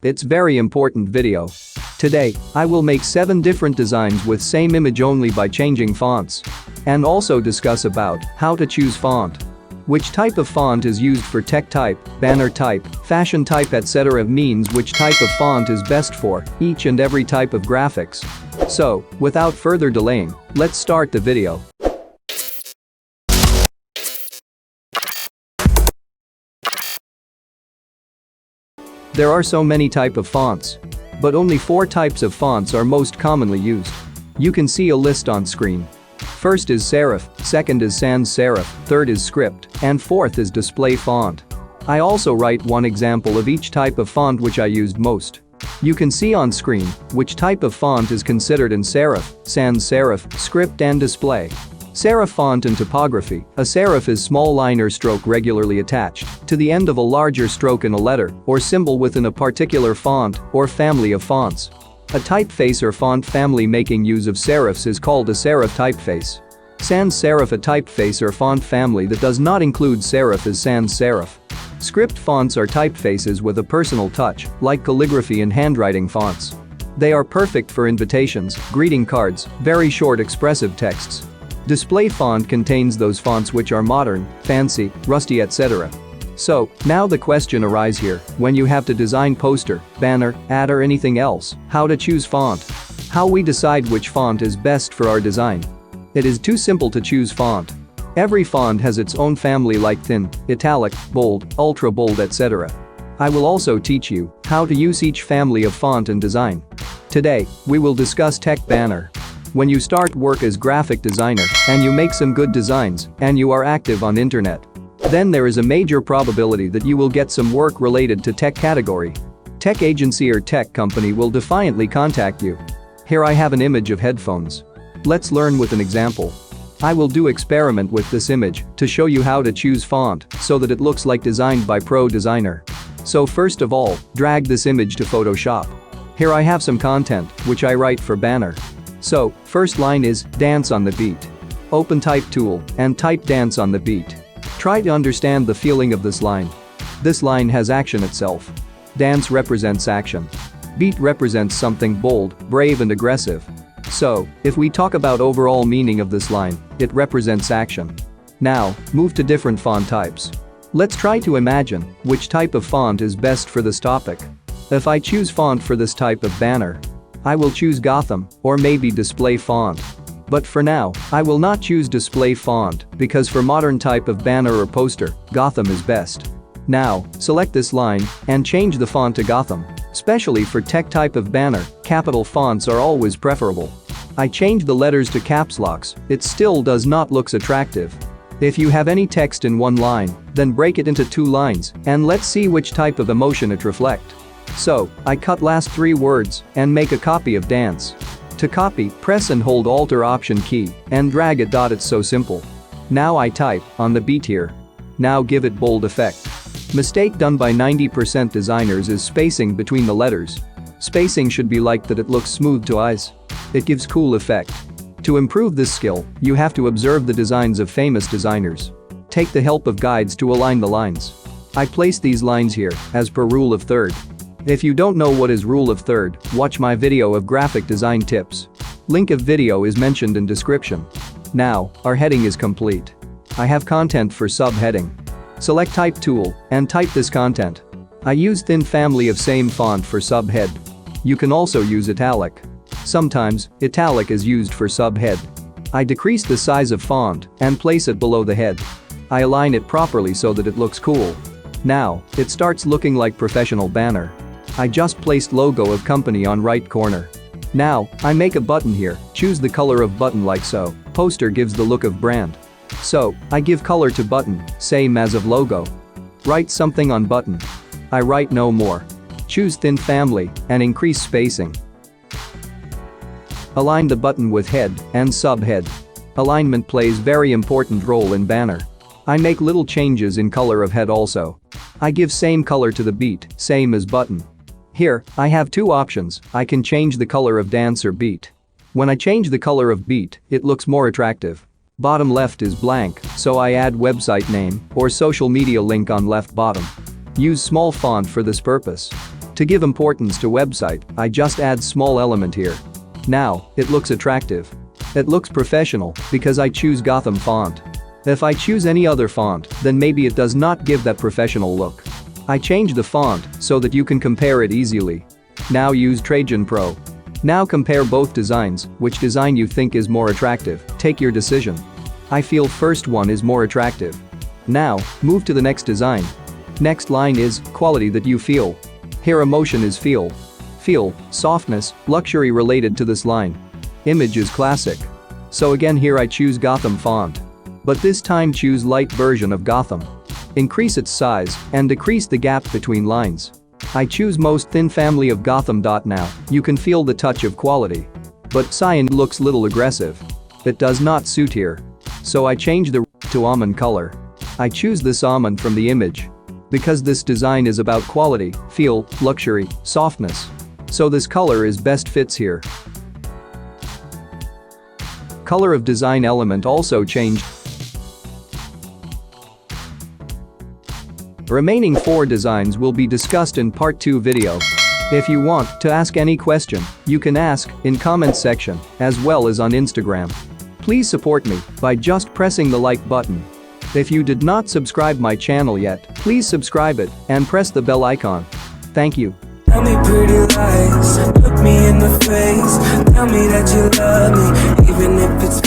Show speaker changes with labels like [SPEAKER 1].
[SPEAKER 1] It's very important video. Today, I will make 7 different designs with same image only by changing fonts. And also discuss about how to choose font. Which type of font is used for tech type, banner type, fashion type etc. means which type of font is best for each and every type of graphics. So, without further delaying, let's start the video. There are so many type of fonts. But only 4 types of fonts are most commonly used. You can see a list on screen. First is serif, second is sans serif, third is script, and fourth is display font. I also write one example of each type of font which I used most. You can see on screen which type of font is considered in serif, sans serif, script and display. Serif font and typography. A serif is small line or stroke regularly attached to the end of a larger stroke in a letter or symbol within a particular font or family of fonts. A typeface or font family making use of serifs is called a serif typeface. Sans serif. A typeface or font family that does not include serif is sans serif. Script fonts are typefaces with a personal touch, like calligraphy and handwriting fonts. They are perfect for invitations, greeting cards, very short expressive texts. Display font contains those fonts which are modern, fancy, rusty etc. So, now the question arises here, when you have to design poster, banner, ad or anything else, how to choose font? How we decide which font is best for our design? It is too simple to choose font. Every font has its own family like thin, italic, bold, ultra bold etc. I will also teach you how to use each family of font and design. Today, we will discuss tech banner. When you start work as graphic designer and you make some good designs and you are active on internet, then there is a major probability that you will get some work related to tech category. Tech agency or tech company will defiantly contact you. Here I have an image of headphones. Let's learn with an example. I will do experiment with this image to show you how to choose font so that it looks like designed by pro designer. So first of all, drag this image to Photoshop. Here I have some content which I write for banner. So, first line is dance on the beat. Open type tool and type dance on the beat. Try to understand the feeling of this line. This line has action itself. Dance represents action. Beat represents something bold, brave and aggressive. So, if we talk about overall meaning of this line, it represents action. Now, move to different font types. Let's try to imagine which type of font is best for this topic. If I choose font for this type of banner, I will choose Gotham or maybe display font. But for now, I will not choose display font because for modern type of banner or poster, Gotham is best. Now, select this line and change the font to Gotham. Especially for tech type of banner, capital fonts are always preferable. I change the letters to caps locks, it still does not looks attractive. If you have any text in one line, then break it into 2 lines and let's see which type of emotion it reflects. So, I cut last 3 words and make a copy of dance. To copy, press and hold Alt or Option key and drag it. It's so simple. Now I type on the beat here. Now give it bold effect. Mistake done by 90% designers is spacing between the letters. Spacing should be like that it looks smooth to eyes. It gives cool effect. To improve this skill, you have to observe the designs of famous designers. Take the help of guides to align the lines. I place these lines here as per rule of third. If you don't know what is rule of third, watch my video of graphic design tips. Link of video is mentioned in description. Now, our heading is complete. I have content for subheading. Select type tool and type this content. I use thin family of same font for subhead. You can also use italic. Sometimes, italic is used for subhead. I decrease the size of font and place it below the head. I align it properly so that it looks cool. Now, it starts looking like professional banner. I just placed logo of company on right corner. Now, I make a button here, choose the color of button like so. Poster gives the look of brand. So, I give color to button, same as of logo. Write something on button. I write no more. Choose thin family and increase spacing. Align the button with head and subhead. Alignment plays very important role in banner. I make little changes in color of head also. I give same color to the beat, same as button. Here, I have 2 options. I can change the color of dance or beat. When I change the color of beat, it looks more attractive. Bottom left is blank, so I add website name or social media link on left bottom. Use small font for this purpose. To give importance to website, I just add small element here. Now, it looks attractive. It looks professional because I choose Gotham font. If I choose any other font, then maybe it does not give that professional look. I change the font so that you can compare it easily. Now use Trajan Pro. Now compare both designs, which design you think is more attractive, take your decision. I feel first one is more attractive. Now, move to the next design. Next line is quality that you feel. Here emotion is feel. Feel, softness, luxury related to this line. Image is classic. So again here I choose Gotham font. But this time choose light version of Gotham. Increase its size and decrease the gap between lines. I choose most thin family of Gotham. Now, you can feel the touch of quality. But cyan looks little aggressive. It does not suit here. So I change the to almond color. I choose this almond from the image. Because this design is about quality, feel, luxury, softness. So this color is best fits here. Color of design element also changed. Remaining 4 designs will be discussed in part 2 video. If you want to ask any question, you can ask in comment section as well as on Instagram. Please support me by just pressing the like button. If you did not subscribe my channel yet, please subscribe it and press the bell icon. Thank you.
[SPEAKER 2] Tell me pretty lies, look me in the face. Tell me that you love me, even if it's